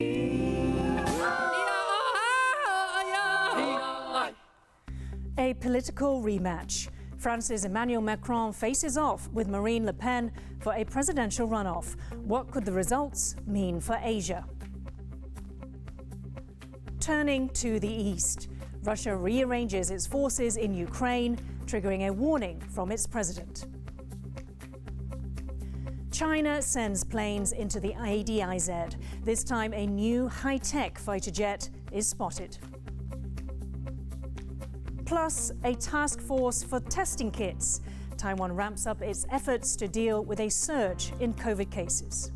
A political rematch. France's Emmanuel Macron faces off with Marine Le Pen for a presidential runoff. What could the results mean for Asia? Turning to the east, Russia rearranges its forces in Ukraine, triggering a warning from its president. China sends planes into the ADIZ. This time, a new high-tech fighter jet is spotted. Plus, a task force for testing kits. Taiwan ramps up its efforts to deal with a surge in COVID cases.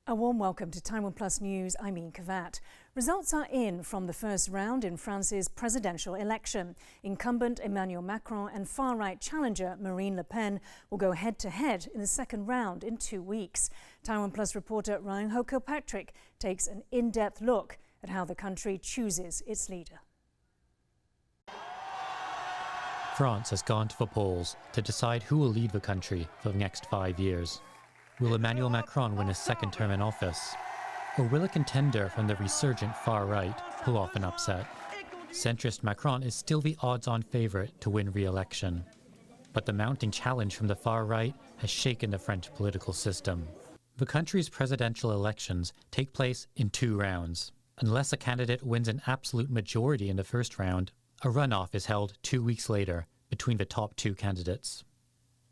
A warm welcome to TaiwanPlus News. I'm Yin Khvat. Results are in from the first round in France's presidential election. Incumbent Emmanuel Macron and far-right challenger Marine Le Pen will go head-to-head in the second round in 2 weeks. TaiwanPlus reporter Ryan Ho-Kilpatrick takes an in-depth look at how the country chooses its leader. France has gone to the polls to decide who will lead the country for the next 5 years. Will Emmanuel Macron win a second term in office? Or will a contender from the resurgent far right pull off an upset? Centrist Macron is still the odds-on favourite to win re-election. But the mounting challenge from the far right has shaken the French political system. The country's presidential elections take place in 2 rounds. Unless a candidate wins an absolute majority in the first round, a runoff is held 2 weeks later between the top 2 candidates.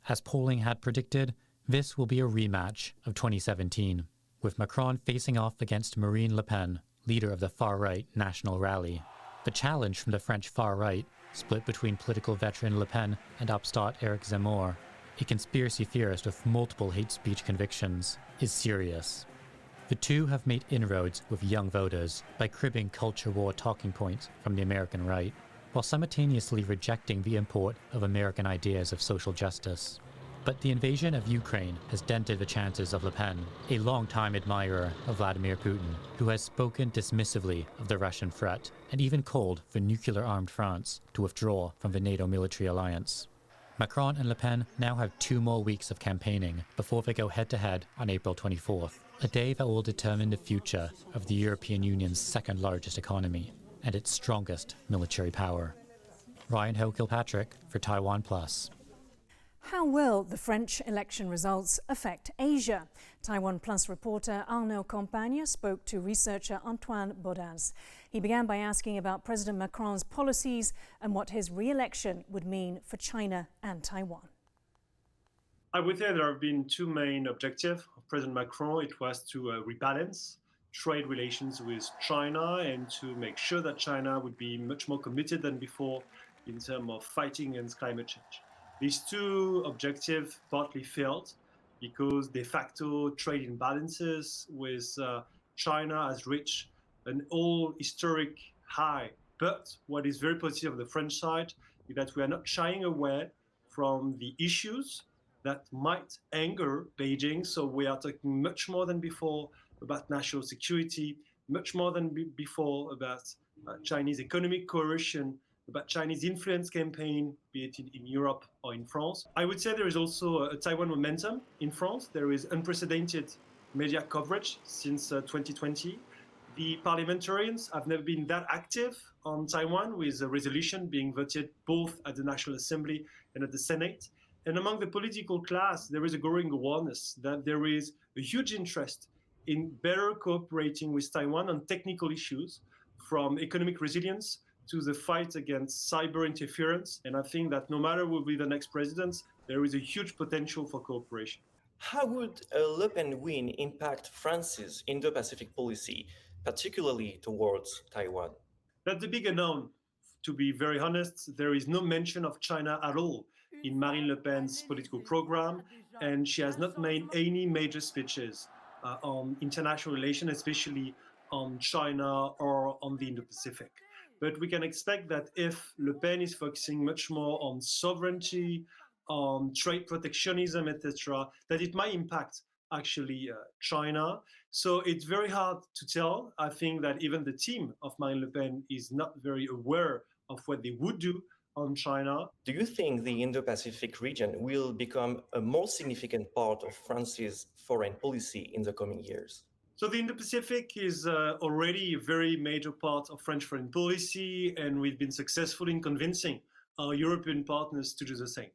As polling had predicted, this will be a rematch of 2017, with Macron facing off against Marine Le Pen, leader of the far-right National Rally. The challenge from the French far-right, split between political veteran Le Pen and upstart Éric Zemmour, a conspiracy theorist with multiple hate speech convictions, is serious. The two have made inroads with young voters by cribbing culture war talking points from the American right, while simultaneously rejecting the import of American ideas of social justice. But the invasion of Ukraine has dented the chances of Le Pen, a long-time admirer of Vladimir Putin, who has spoken dismissively of the Russian threat and even called for nuclear-armed France to withdraw from the NATO military alliance. Macron and Le Pen now have 2 more weeks of campaigning before they go head-to-head on April 24th, a day that will determine the future of the European Union's second-largest economy and its strongest military power. Ryan Ho-Kilpatrick for TaiwanPlus. How will the French election results affect Asia? TaiwanPlus reporter Arnaud Campagne spoke to researcher Antoine Baudaz. He began by asking about President Macron's policies and what his re-election would mean for China and Taiwan. I would say there have been 2 main objectives of President Macron. It was to rebalance trade relations with China and to make sure that China would be much more committed than before in terms of fighting against climate change. These 2 objectives partly failed because de facto trade imbalances with China has reached an old historic high. But what is very positive on the French side is that we are not shying away from the issues that might anger Beijing. So we are talking much more than before about national security, much more than before about Chinese economic coercion, about Chinese influence campaign, be it in Europe or in France. I would say there is also a Taiwan momentum in France. There is unprecedented media coverage since 2020. The parliamentarians have never been that active on Taiwan, with a resolution being voted both at the National Assembly and at the Senate. And among the political class, there is a growing awareness that there is a huge interest in better cooperating with Taiwan on technical issues, from economic resilience to the fight against cyber interference. And I think that no matter who will be the next president, there is a huge potential for cooperation. How would a Le Pen win impact France's Indo-Pacific policy, particularly towards Taiwan? That's the big unknown. To be very honest, there is no mention of China at all in Marine Le Pen's political program, and she has not made any major speeches on international relations, especially on China or on the Indo-Pacific. But we can expect that if Le Pen is focusing much more on sovereignty, on trade protectionism, etc., that it might impact actually China. So it's very hard to tell. I think that even the team of Marine Le Pen is not very aware of what they would do on China. Do you think the Indo-Pacific region will become a more significant part of France's foreign policy in the coming years? So the Indo-Pacific is already a very major part of French foreign policy, and we've been successful in convincing our European partners to do the same.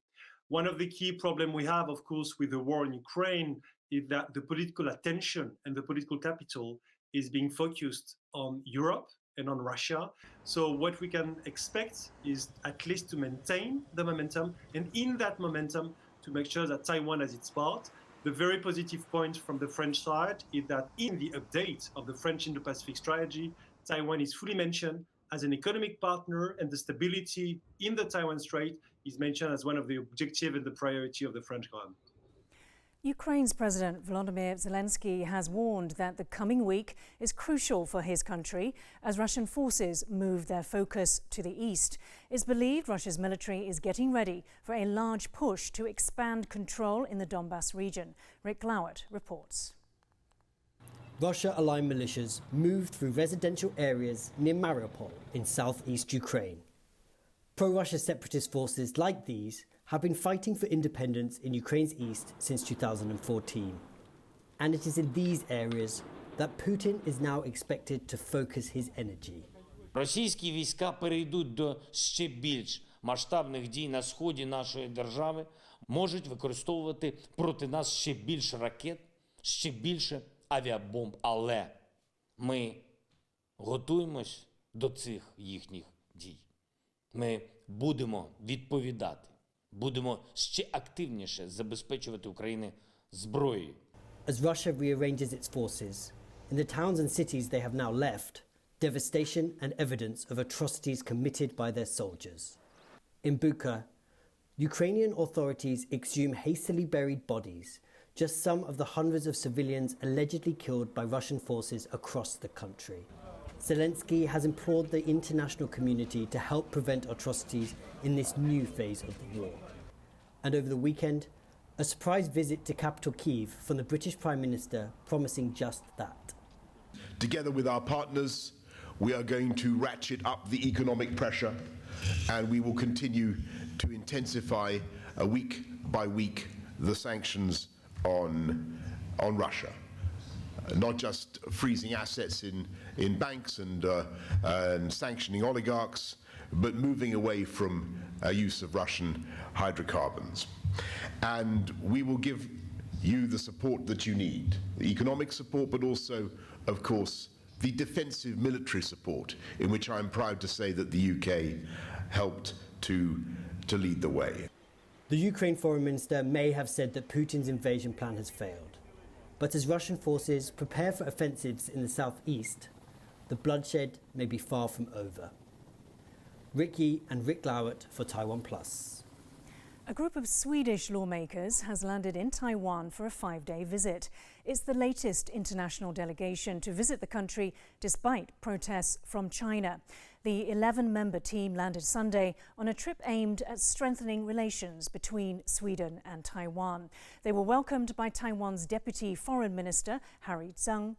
One of the key problems we have, of course, with the war in Ukraine is that the political attention and the political capital is being focused on Europe and on Russia. So what we can expect is at least to maintain the momentum, and in that momentum, to make sure that Taiwan has its part. The very positive point from the French side is that in the update of the French Indo-Pacific strategy, Taiwan is fully mentioned as an economic partner, and the stability in the Taiwan Strait is mentioned as one of the objectives and the priority of the French government. Ukraine's President Volodymyr Zelensky has warned that the coming week is crucial for his country as Russian forces move their focus to the east. It's believed Russia's military is getting ready for a large push to expand control in the Donbas region. Rick Glowett reports. Russia-aligned militias moved through residential areas near Mariupol in southeast Ukraine. Pro-Russia separatist forces like these have been fighting for independence in Ukraine's east since 2014. And it is in these areas that Putin is now expected to focus his energy. Російські війська перейдуть до ще більш масштабних дій на сході нашої держави, можуть використовувати проти нас ще більше ракет, ще більше авіабомб. Але ми готуємось до цих їхніх дій. Ми будемо відповідати. Будемо ще активніше забезпечувати Україну зброєю. As Russia rearranges its forces, in the towns and cities they have now left, devastation and evidence of atrocities committed by their soldiers. In Bucha, Ukrainian authorities exhume hastily buried bodies, just some of the hundreds of civilians allegedly killed by Russian forces across the country. Zelensky has implored the international community to help prevent atrocities in this new phase of the war. And over the weekend, a surprise visit to capital Kyiv from the British Prime Minister promising just that. Together with our partners, we are going to ratchet up the economic pressure, and we will continue to intensify week by week the sanctions on Russia. Not just freezing assets in banks and sanctioning oligarchs, but moving away from use of Russian hydrocarbons. And we will give you the support that you need, the economic support, but also, of course, the defensive military support, in which I'm proud to say that the UK helped to lead the way. The Ukraine Foreign Minister may have said that Putin's invasion plan has failed. But as Russian forces prepare for offensives in the southeast, the bloodshed may be far from over. Ricky and Rick Glowett for TaiwanPlus. A group of Swedish lawmakers has landed in Taiwan for a 5-day visit. It's the latest international delegation to visit the country despite protests from China. The 11-member team landed Sunday on a trip aimed at strengthening relations between Sweden and Taiwan. They were welcomed by Taiwan's Deputy Foreign Minister, Harry Tseng.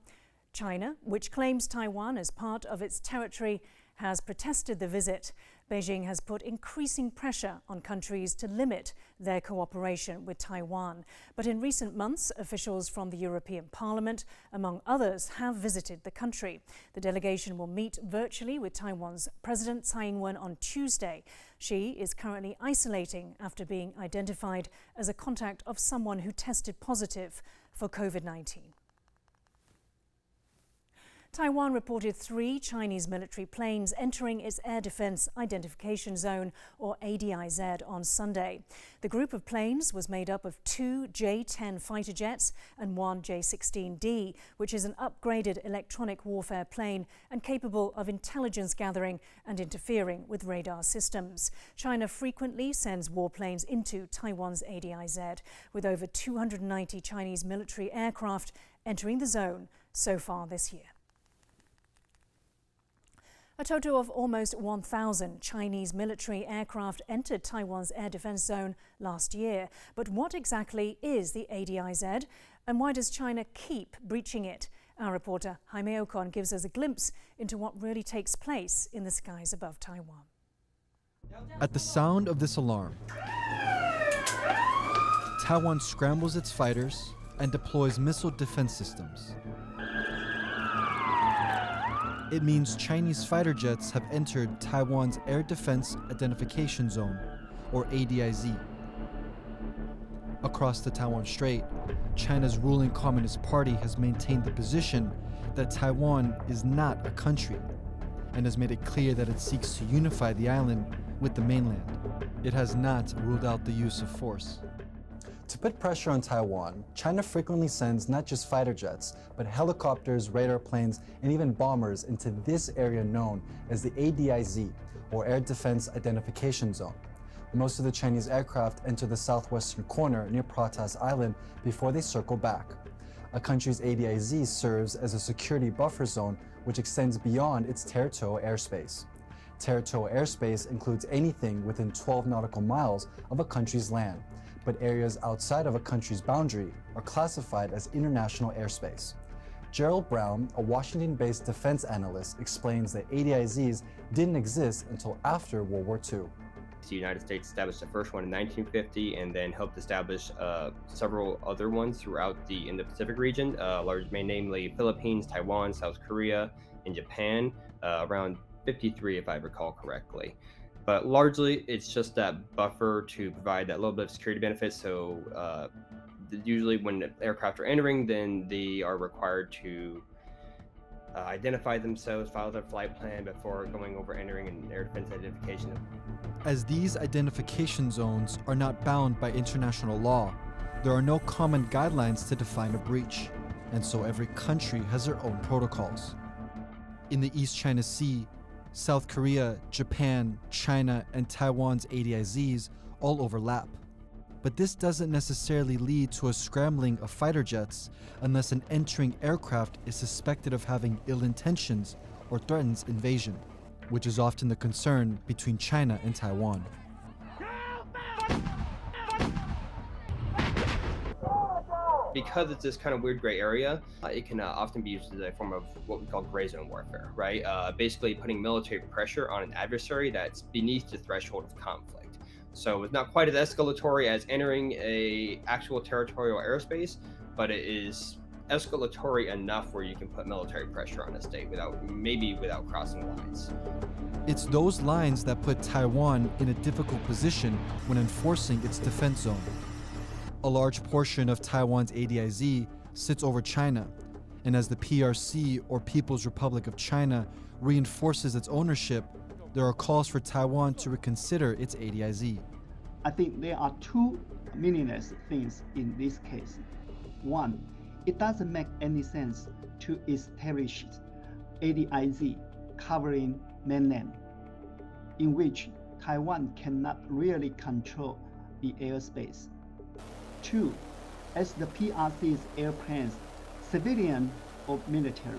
China, which claims Taiwan as part of its territory, has protested the visit. Beijing has put increasing pressure on countries to limit their cooperation with Taiwan. But in recent months, officials from the European Parliament, among others, have visited the country. The delegation will meet virtually with Taiwan's President Tsai Ing-wen on Tuesday. She is currently isolating after being identified as a contact of someone who tested positive for COVID-19. Taiwan reported 3 Chinese military planes entering its Air Defense Identification Zone, or ADIZ, on Sunday. The group of planes was made up of 2 J-10 fighter jets and 1 J-16D, which is an upgraded electronic warfare plane and capable of intelligence gathering and interfering with radar systems. China frequently sends warplanes into Taiwan's ADIZ, with over 290 Chinese military aircraft entering the zone so far this year. A total of almost 1,000 Chinese military aircraft entered Taiwan's air defense zone last year. But what exactly is the ADIZ, and why does China keep breaching it? Our reporter Jaime Ocon gives us a glimpse into what really takes place in the skies above Taiwan. At the sound of this alarm, Taiwan scrambles its fighters and deploys missile defense systems. It means Chinese fighter jets have entered Taiwan's Air Defense Identification Zone, or ADIZ. Across the Taiwan Strait, China's ruling Communist Party has maintained the position that Taiwan is not a country and has made it clear that it seeks to unify the island with the mainland. It has not ruled out the use of force. To put pressure on Taiwan, China frequently sends not just fighter jets, but helicopters, radar planes, and even bombers into this area known as the ADIZ, or Air Defense Identification Zone. Most of the Chinese aircraft enter the southwestern corner near Pratas Island before they circle back. A country's ADIZ serves as a security buffer zone which extends beyond its territorial airspace. Territorial airspace includes anything within 12 nautical miles of a country's land, but areas outside of a country's boundary are classified as international airspace. Gerald Brown, a Washington-based defense analyst, explains that ADIZs didn't exist until after World War II. The United States established the first one in 1950 and then helped establish several other ones throughout the Indo-Pacific region, namely Philippines, Taiwan, South Korea, and Japan, around 53 if I recall correctly. But largely, it's just that buffer to provide that little bit of security benefit. So usually when aircraft are entering, then they are required to identify themselves, file their flight plan before going over entering an air defense identification. As these identification zones are not bound by international law, there are no common guidelines to define a breach, and so every country has their own protocols. In the East China Sea, South Korea, Japan, China, and Taiwan's ADIZs all overlap. But this doesn't necessarily lead to a scrambling of fighter jets unless an entering aircraft is suspected of having ill intentions or threatens invasion, which is often the concern between China and Taiwan. Because it's this kind of weird gray area, it can often be used as a form of what we call gray zone warfare, right? Basically putting military pressure on an adversary that's beneath the threshold of conflict. So it's not quite as escalatory as entering a actual territorial airspace, but it is escalatory enough where you can put military pressure on a state without crossing lines. It's those lines that put Taiwan in a difficult position when enforcing its defense zone. A large portion of Taiwan's ADIZ sits over China, and as the PRC, or People's Republic of China, reinforces its ownership, there are calls for Taiwan to reconsider its ADIZ. I think there are two meaningless things in this case. One, it doesn't make any sense to establish ADIZ covering mainland, in which Taiwan cannot really control the airspace. Two, as the PRC's airplanes, civilian or military,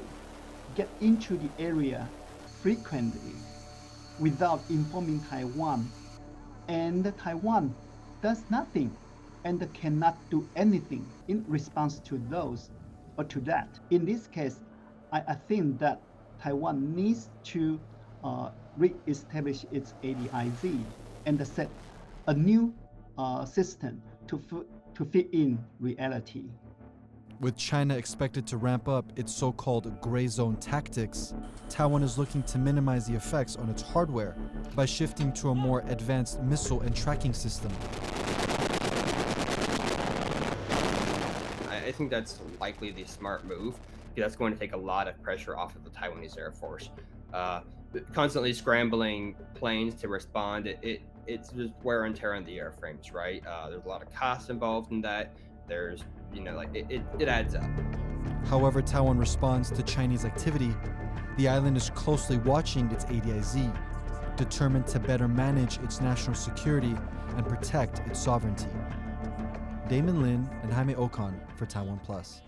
get into the area frequently without informing Taiwan, and Taiwan does nothing and cannot do anything in response to those or to that. In this case, I think that Taiwan needs to re-establish its ADIZ and set a new system to fit in reality. With China expected to ramp up its so-called gray zone tactics, Taiwan is looking to minimize the effects on its hardware by shifting to a more advanced missile and tracking system. I think that's likely the smart move, because that's going to take a lot of pressure off of the Taiwanese Air Force. Constantly scrambling planes to respond, it's just wear and tear on the airframes, right? There's a lot of costs involved in that. There's, it adds up. However Taiwan responds to Chinese activity, the island is closely watching its ADIZ, determined to better manage its national security and protect its sovereignty. Damon Lin and Jaime Ocon for TaiwanPlus.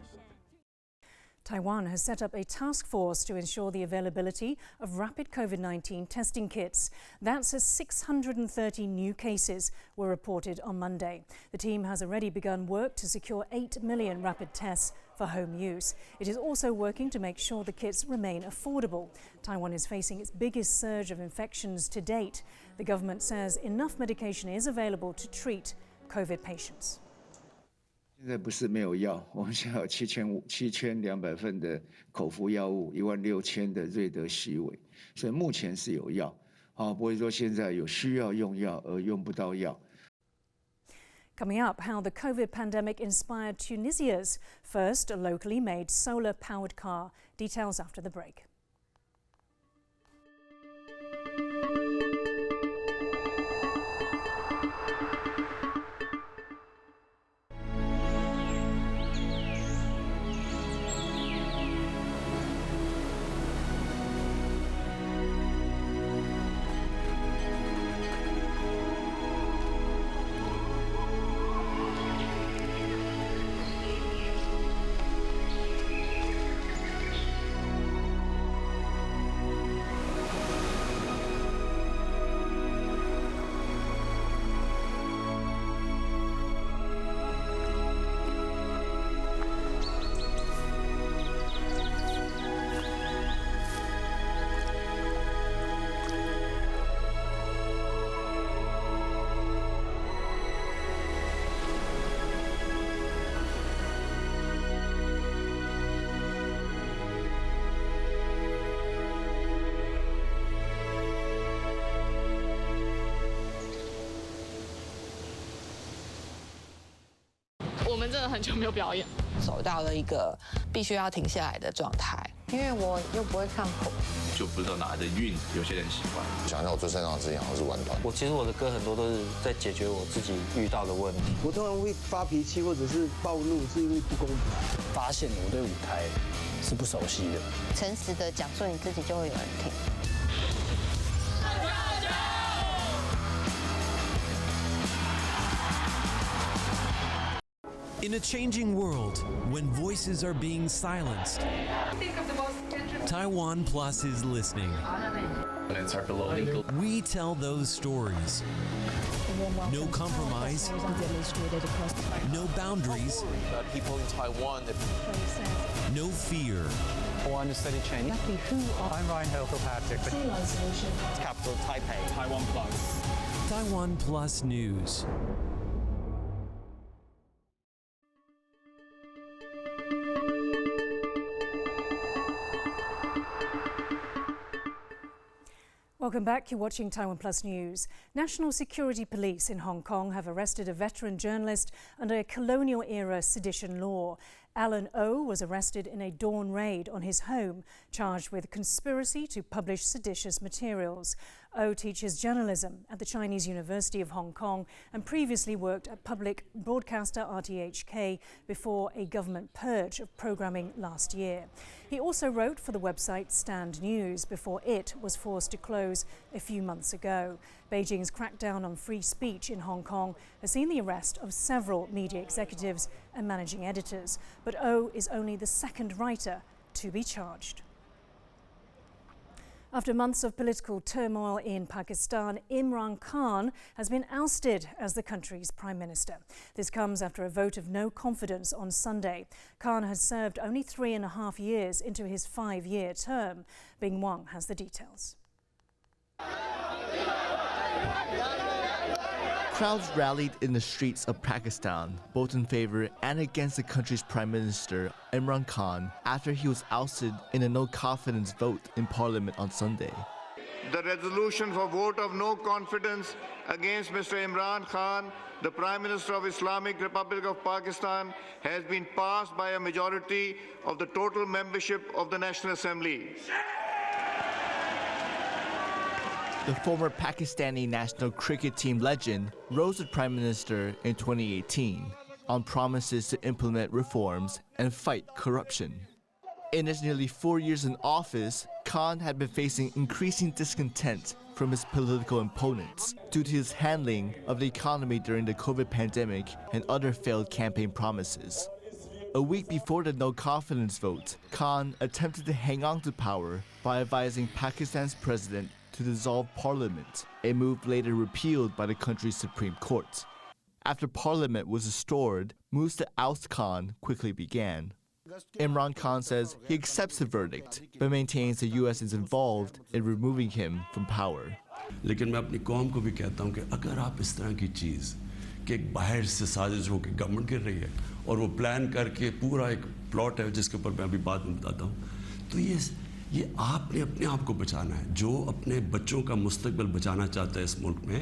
Taiwan has set up a task force to ensure the availability of rapid COVID-19 testing kits. That's as 630 new cases were reported on Monday. The team has already begun work to secure 8 million rapid tests for home use. It is also working to make sure the kits remain affordable. Taiwan is facing its biggest surge of infections to date. The government says enough medication is available to treat COVID patients. 现在不是没有药，我们现在有7200份的口服药物，16000的瑞德西韦，所以目前是有药，不会说现在有需要用药而用不到药。 Coming up, how the COVID pandemic inspired Tunisia's first locally made solar-powered car. Details after the break.我们真的很久没有表演，走到了一个必须要停下来的状态。因为我又不会看谱，就不知道哪来的韵，有些人喜欢。想想我最擅长的事情好像是玩团。其实我的歌很多都是在解决我自己遇到的问题。我通常会发脾气或者是暴怒，是因为不公平。发现我对舞台是不熟悉的。诚实的讲述你自己，就会有人听。 In a changing world, when voices are being silenced, TaiwanPlus is listening. We tell those stories. No compromise, no boundaries, people in Taiwan. no fear. I understudy Chinese. I'm Ryan Hilcopatrick. Capital Taipei. TaiwanPlus. TaiwanPlus News. Welcome back. You're watching TaiwanPlus News. National Security Police in Hong Kong have arrested a veteran journalist under a colonial-era sedition law. Alan O was arrested in a dawn raid on his home, charged with conspiracy to publish seditious materials. O teaches journalism at the Chinese University of Hong Kong and previously worked at public broadcaster RTHK before a government purge of programming last year. He also wrote for the website Stand News before it was forced to close a few months ago. Beijing's crackdown on free speech in Hong Kong has seen the arrest of several media executives and managing editors, but O is only the second writer to be charged. After months of political turmoil in Pakistan, Imran Khan has been ousted as the country's prime minister. This comes after a vote of no confidence on Sunday. Khan has served only 3.5 years into his 5-year term. Bing Wang has the details. Crowds rallied in the streets of Pakistan, both in favor and against the country's Prime Minister, Imran Khan, after he was ousted in a no-confidence vote in Parliament on Sunday. The resolution for vote of no confidence against Mr. Imran Khan, the Prime Minister of Islamic Republic of Pakistan, has been passed by a majority of the total membership of the National Assembly. The former Pakistani national cricket team legend rose as Prime Minister in 2018 on promises to implement reforms and fight corruption. In his nearly 4 years in office, Khan had been facing increasing discontent from his political opponents due to his handling of the economy during the COVID pandemic and other failed campaign promises. A week before the no-confidence vote, Khan attempted to hang on to power by advising Pakistan's president to dissolve parliament, a move later repealed by the country's Supreme Court. After parliament was restored, moves to oust Khan quickly began. Imran Khan says he accepts the verdict, but maintains the US is involved in removing him from power. लेकिन मैं अपनी कौम को भी कहता हूं कि अगर आप इस तरह की चीज़ कि एक बाहर से साजिश हो के गवर्नमेंट गिर रही है और वो प्लान करके पूरा एक प्लॉट है जिसके ऊपर मैं अभी बाद में बताता हूं, तो ये आपने अपने आप को बचाना है। जो अपने बच्चों का मुस्तकबिल बचाना चाहता है इस मुल्क में,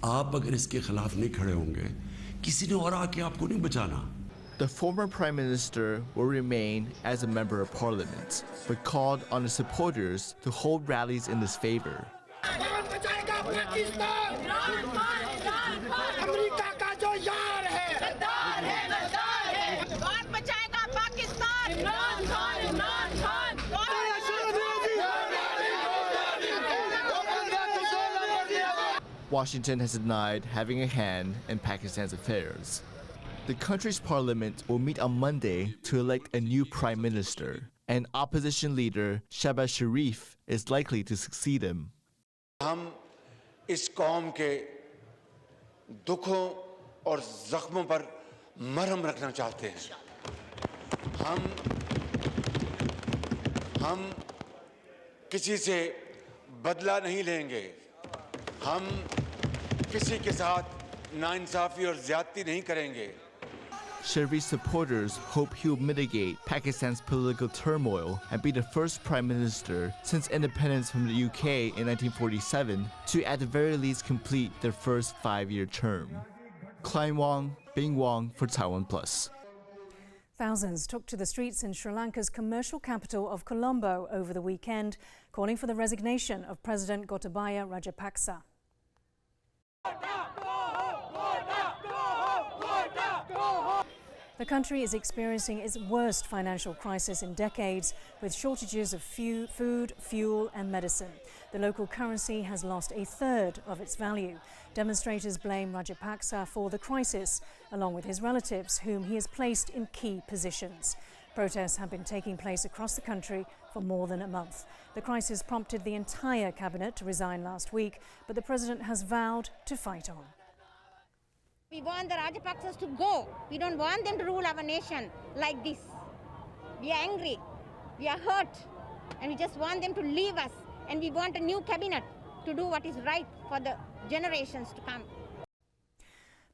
आप अगर इसके खिलाफ नहीं खड़े होंगे, किसी ने और आके आपको नहीं बचाना। The former prime minister will remain as a member of parliament, but called on his supporters to hold rallies in his favor. Washington has denied having a hand in Pakistan's affairs. The country's parliament will meet on Monday to elect a new prime minister, and opposition leader Shehbaz Sharif is likely to succeed him. हम इस कौम के दुखों और जख्मों पर मरहम रखना चाहते हैं। हम किसी से बदला नहीं लेंगे। हम किसी के साथ नाइंसाफी और ज्यादती नहीं करेंगे। Sharif's supporters hope he will mitigate Pakistan's political turmoil and be the first prime minister since independence from the UK in 1947 to at the very least complete their first 5-year term. Klein Wong, Bing Wong for TaiwanPlus. Thousands took to the streets in Sri Lanka's commercial capital of Colombo over the weekend, calling for the resignation of President Gotabaya Rajapaksa. The country is experiencing its worst financial crisis in decades, with shortages of food, fuel and medicine. The local currency has lost a third of its value. Demonstrators blame Rajapaksa for the crisis, along with his relatives, whom he has placed in key positions. Protests have been taking place across the country for more than a month. The crisis prompted the entire cabinet to resign last week, but the president has vowed to fight on. We want the Rajapaksas to go. We don't want them to rule our nation like this. We are angry, we are hurt, and we just want them to leave us. And we want a new cabinet to do what is right for the generations to come.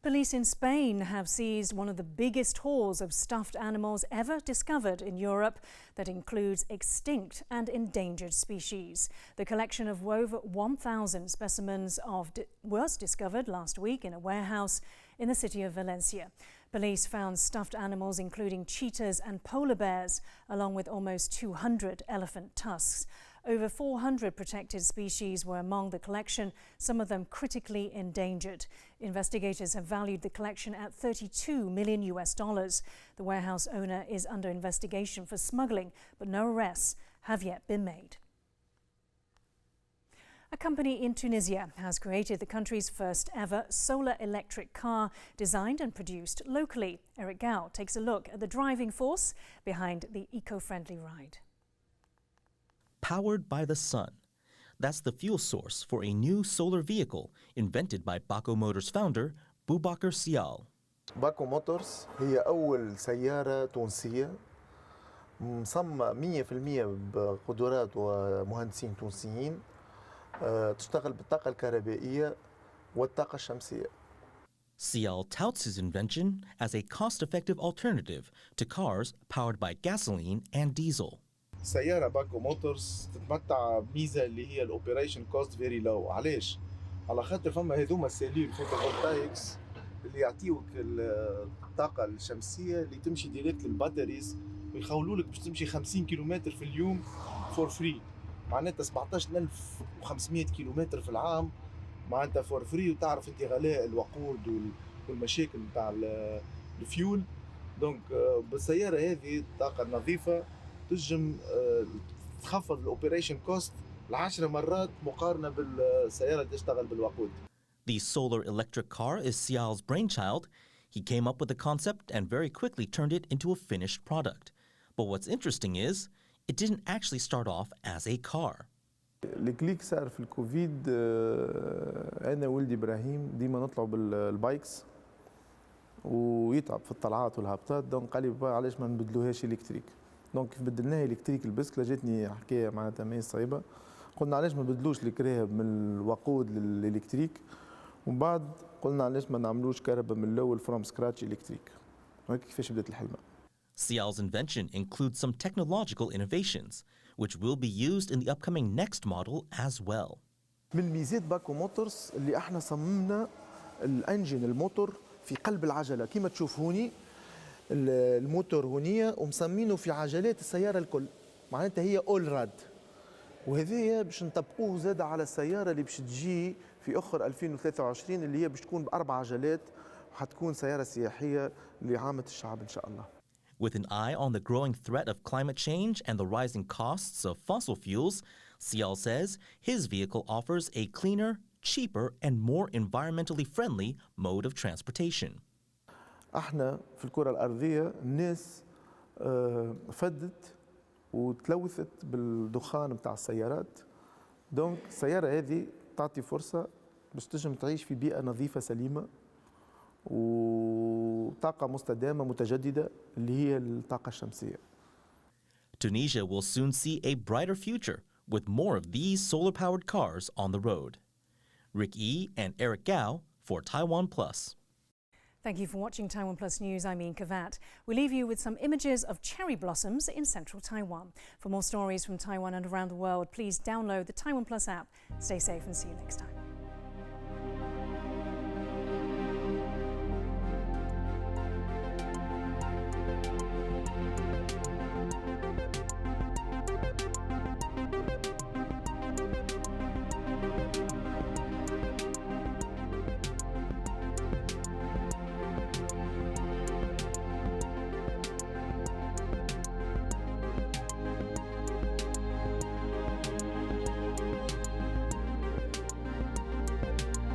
Police in Spain have seized one of the biggest hauls of stuffed animals ever discovered in Europe that includes extinct and endangered species. The collection of over 1,000 specimens was discovered last week in a warehouse in the city of Valencia. Police found stuffed animals including cheetahs and polar bears, along with almost 200 elephant tusks. Over 400 protected species were among the collection, some of them critically endangered. Investigators have valued the collection at $32 million. The warehouse owner is under investigation for smuggling, but no arrests have yet been made. A company in Tunisia has created the country's first ever solar electric car, designed and produced locally. Eric Gao takes a look at the driving force behind the eco-friendly ride. Powered by the sun. That's the fuel source for a new solar vehicle invented by Baco Motors founder Boubacar Sial. باكو موتورز هي أول سيارة تونسية مصممة 100% بقدرات ومهندسين تونسيين تشتغل بالطاقة الكهربائية والطاقة الشمسية. Sial touts his invention as a cost-effective alternative to cars powered by gasoline and diesel. سيارة باكو موتورز تتمتع بميزة اللي هي الأوبريشن كوست فيري لو. علاش؟ على خاطر فما هذوما السيلول فوتوفولتايكس اللي يعطيوك الطاقة الشمسية اللي تمشي ديريكت للباتريز ويخولوا لك باش تمشي 50 كيلومتر في اليوم فور فري. معناتها 17500 كيلومتر في العام معناتها فور فري. وتعرف انت غلاء الوقود والمشاكل نتاع الفيول. دونك بالسيارة هذه الطاقة النظيفة تنجم تخفض الاوبريشن كوست ل10 مرات مقارنة بالسيارة اللي تشتغل بالوقود. The solar electric car is Sial's brainchild. He came up with the concept and very quickly turned it into a finished product. But what's interesting is, it didn't actually start off as a car. الكليك صار في الكوفيد. انا ولدي ابراهيم ديما نطلعوا بالبايكس ويتعب في الطلعات والهبطات. دونك قال لي علاش ما نبدلوهاش الكتريك. دونك كيف بدلناها الكتريك البسكله جاتني حكايه معناتها ماهيش صعيبه. قلنا علاش ما نبدلوش الكراهب من الوقود للالكتريك، ومن بعد قلنا علاش ما نعملوش كهرباء من الاول فروم سكراتش الكتريك. هيك كيفاش بدات الحلمه. Sial's invention includes some technological innovations, which will be used in the upcoming next model as well. من ميزات باكو موتورز اللي احنا صممنا الانجن الموتور في قلب العجله كما تشوف هوني الموتور هونية ومسمينه في عجلات السياره الكل، معناتها هي اول راد، وهذايا باش نطبقوه زاد على السياره اللي باش تجي في اخر 2023 اللي هي باش تكون ب4 عجلات وحتكون سياره سياحيه لعامه الشعب ان شاء الله. With an eye on the growing threat of climate change and the rising costs of fossil fuels, Sial says his vehicle offers a cleaner, cheaper, and more environmentally friendly mode of transportation. احنا في الكرة الأرضية الناس فدت وتلوثت بالدخان بتاع السيارات، دونك السيارة هذه تعطي فرصة باش تنجم تعيش في بيئة نظيفة سليمة وطاقة مستدامة متجددة اللي هي الطاقة الشمسية. Tunisia will soon see a brighter future with more of these solar-powered cars on the road. Rick E. and Eric Gao for TaiwanPlus. Thank you for watching TaiwanPlus News. I'm Yin Khvat. We leave you with some images of cherry blossoms in central Taiwan. For more stories from Taiwan and around the world, please download the TaiwanPlus app. Stay safe and see you next time.